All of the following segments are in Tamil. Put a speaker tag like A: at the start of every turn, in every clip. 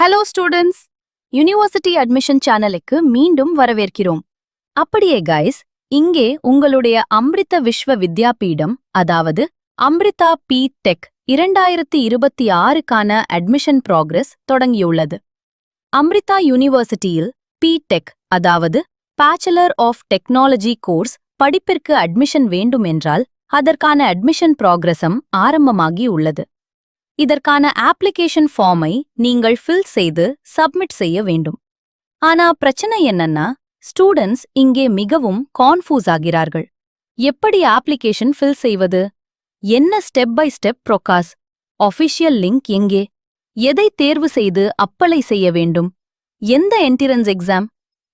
A: ஹலோ ஸ்டூடெண்ட்ஸ், யூனிவர்சிட்டி அட்மிஷன் சேனலுக்கு மீண்டும் வரவேற்கிறோம். அப்படியே கைஸ், இங்கே உங்களுடைய அம்ரிதா விஸ்வ வித்யாபீடம், அதாவது அம்ரிதா பி டெக் 2026க்கான அட்மிஷன் ப்ராக்ரஸ் தொடங்கியுள்ளது. அம்ரிதா யூனிவர்சிட்டியில் பி டெக், அதாவது பேச்சுலர் ஆஃப் டெக்னாலஜி கோர்ஸ் படிப்பிற்கு அட்மிஷன் வேண்டும் என்றால் அதற்கான அட்மிஷன் ப்ராக்ரஸும் ஆரம்பமாகி உள்ளது. இதற்கான அப்ளிகேஷன் ஃபார்மை நீங்கள் ஃபில் செய்து சப்மிட் செய்ய வேண்டும். ஆனா பிரச்சனை என்னன்னா, ஸ்டூடெண்ட்ஸ் இங்கே மிகவும் கான்ஃபியூஸ் ஆகிறார்கள். எப்படி அப்ளிகேஷன் ஃபில் செய்வது? என்ன step by step process? Official link எங்கே? எதை தேர்வு செய்து அப்ளை செய்ய வேண்டும்? எந்த என்ட்ரன்ஸ் எக்ஸாம்?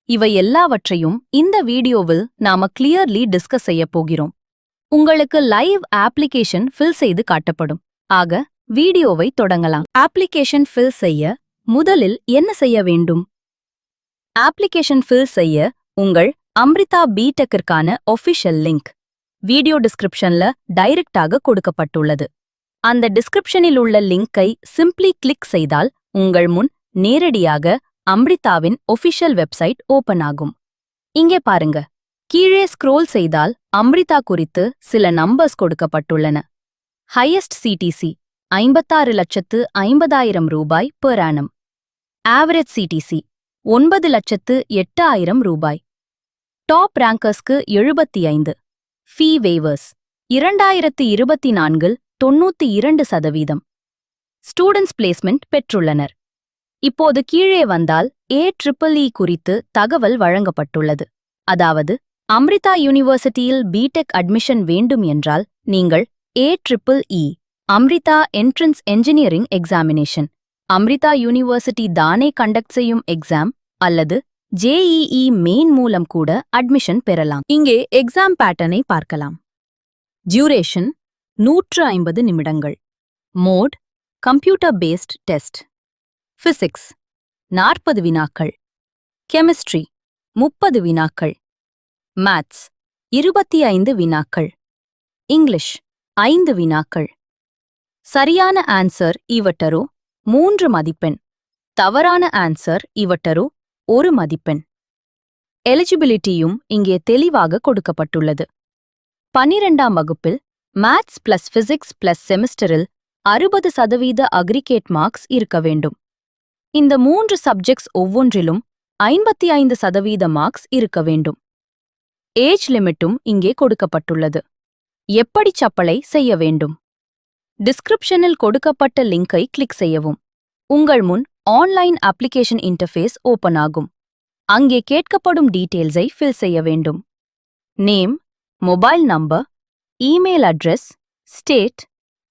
A: இவை எல்லாவற்றையும் இந்த வீடியோவில் நாம கிளியர்லி டிஸ்கஸ் செய்ய போகிறோம். உங்களுக்கு லைவ் அப்ளிகேஷன் ஃபில் செய்து காட்டப்படும். ஆக வீடியோவை தொடங்கலாம். அப்ளிகேஷன் ஃபில் செய்ய முதலில் என்ன செய்ய வேண்டும்? அப்ளிகேஷன் ஃபில் செய்ய உங்கள் அம்ரிதா பிடெக்கிற்கான ஒஃபிஷியல் லிங்க் வீடியோ டிஸ்கிரிப்ஷன்ல டைரக்டாக கொடுக்கப்பட்டுள்ளது. அந்த டிஸ்கிரிப்ஷனில் உள்ள லிங்கை சிம்பிளி கிளிக் செய்தால் உங்கள் முன் நேரடியாக அம்ரிதாவின் ஒஃபிஷியல் வெப்சைட் ஓபன் ஆகும். இங்கே பாருங்க, கீழே ஸ்க்ரோல் செய்தால் அம்ரிதா குறித்து சில நம்பர்ஸ் கொடுக்கப்பட்டுள்ளன. ஹையஸ்ட் சிடிசி 56,50,000 ரூபாய் பெர் ஆனம். ஆவரேஜ் சிடிசி 9,08,000 ரூபாய். டாப் ரேங்கர்ஸ்க்கு 75. ஃபீ வேவர்ஸ் 2024 92%. ஸ்டூடெண்ட்ஸ் பிளேஸ்மெண்ட் பெற்றுள்ளனர். இப்போது கீழே வந்தால் AEEE குறித்து தகவல் வழங்கப்பட்டுள்ளது. அதாவது அம்ரிதா யூனிவர்சிட்டியில் பிடெக் அட்மிஷன் வேண்டும் என்றால் நீங்கள் AEEE Amrita entrance engineering examination, Amrita university தானே கண்டக்ட் செய்யும் எக்ஸாம் அல்லது JEE மெயின் மூலம் கூட அட்மிஷன் பெறலாம். இங்கே எக்ஸாம் பேட்டர்னை பார்க்கலாம். டியூரேஷன் 150 நிமிடங்கள். Mode computer based test. Physics 40 வினாக்கள். கெமிஸ்ட்ரி 30 வினாக்கள். மேத்ஸ் 25 வினாக்கள். இங்கிலீஷ் 5 வினாக்கள். சரியான ஆன்சர் இவட்டரோ 3 மதிப்பெண், தவறான ஆன்சர் இவட்டரோ 1 மதிப்பெண். எலிஜிபிலிட்டியும் இங்கே தெளிவாக கொடுக்கப்பட்டுள்ளது. 12ஆம் வகுப்பில் மேத்ஸ் பிளஸ் பிசிக்ஸ் பிளஸ் செமிஸ்டரில் 60% அக்ரிகேட் மார்க்ஸ் இருக்க வேண்டும். இந்த 3 சப்ஜெக்ட்ஸ் ஒவ்வொன்றிலும் 55% மார்க்ஸ் இருக்க வேண்டும். ஏஜ் லிமிட்டும் இங்கே கொடுக்கப்பட்டுள்ளது. எப்படி அப்ளை செய்ய வேண்டும்? டிஸ்கிரிப்ஷனில் கொடுக்கப்பட்ட லிங்கை கிளிக் செய்யவும். உங்கள் முன் ஆன்லைன் அப்ளிகேஷன் இன்டர்ஃபேஸ் ஓபன் ஆகும். அங்கே கேட்கப்படும் டீட்டெயில்ஸை ஃபில் செய்ய வேண்டும். Name, mobile number, email address, state,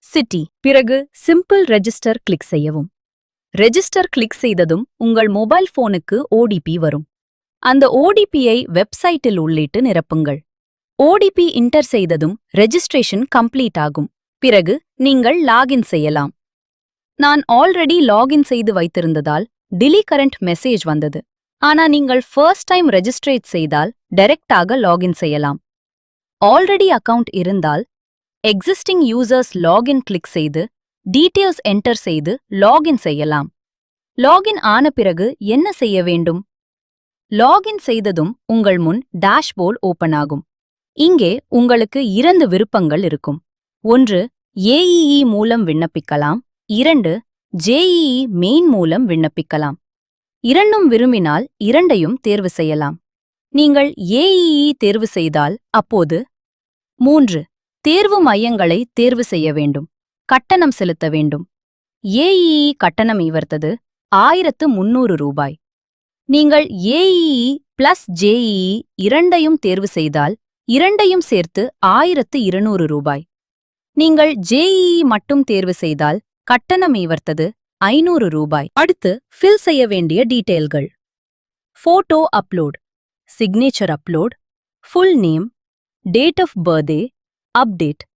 A: city. பிறகு சிம்பிள் ரெஜிஸ்டர் கிளிக் செய்யவும். ரெஜிஸ்டர் கிளிக் செய்ததும் உங்கள் மொபைல் போனுக்கு ODP வரும். அந்த ODPயை வெப்சைட்டில் உள்ளிட்டு நிரப்புங்கள். ODP இன்டர் செய்ததும் ரெஜிஸ்ட்ரேஷன் கம்ப்ளீட் ஆகும். பிறகு நீங்கள் லாகின் செய்யலாம். நான் ஆல்ரெடி லாகின் செய்து வைத்திருந்ததால் டிலீட் கரண்ட் மெசேஜ் வந்தது. ஆனா நீங்கள் ஃபர்ஸ்ட் டைம் ரெஜிஸ்ட்ரேட் செய்தால் டைரக்டாக லாகின் செய்யலாம். ஆல்ரெடி அக்கவுண்ட் இருந்தால் எக்ஸிஸ்டிங் யூசர்ஸ் லாகின் கிளிக் செய்து டீட்டெயில்ஸ் என்டர் செய்து லாகின் செய்யலாம். லாகின் ஆன பிறகு என்ன செய்ய வேண்டும்? லாகின் செய்ததும் உங்கள் முன் டேஷ்போர்ட் ஓபன் ஆகும். இங்கே உங்களுக்கு 2 விருப்பங்கள் இருக்கும். 1 AEE மூலம் விண்ணப்பிக்கலாம். 2 JEE மெயின் மூலம் விண்ணப்பிக்கலாம். இரண்டும் விரும்பினால் இரண்டையும் தேர்வு செய்யலாம். நீங்கள் AEE தேர்வு செய்தால் அப்போது 3 தேர்வு மையங்களை தேர்வு செய்ய வேண்டும். கட்டணம் செலுத்த வேண்டும். AEE கட்டணம் இவர்த்தது 1300 ரூபாய். நீங்கள் AEE பிளஸ் JEE இரண்டையும் தேர்வு செய்தால் இரண்டையும் சேர்த்து 1200 ரூபாய். நீங்கள் JEE மட்டும் தேர்வு செய்தால் கட்டணம் இவர்த்தது 500 ரூபாய். அடுத்து ஃபில் செய்ய வேண்டிய டீட்டெயில்கள். Photo upload, signature upload, full name, date of birthday, update,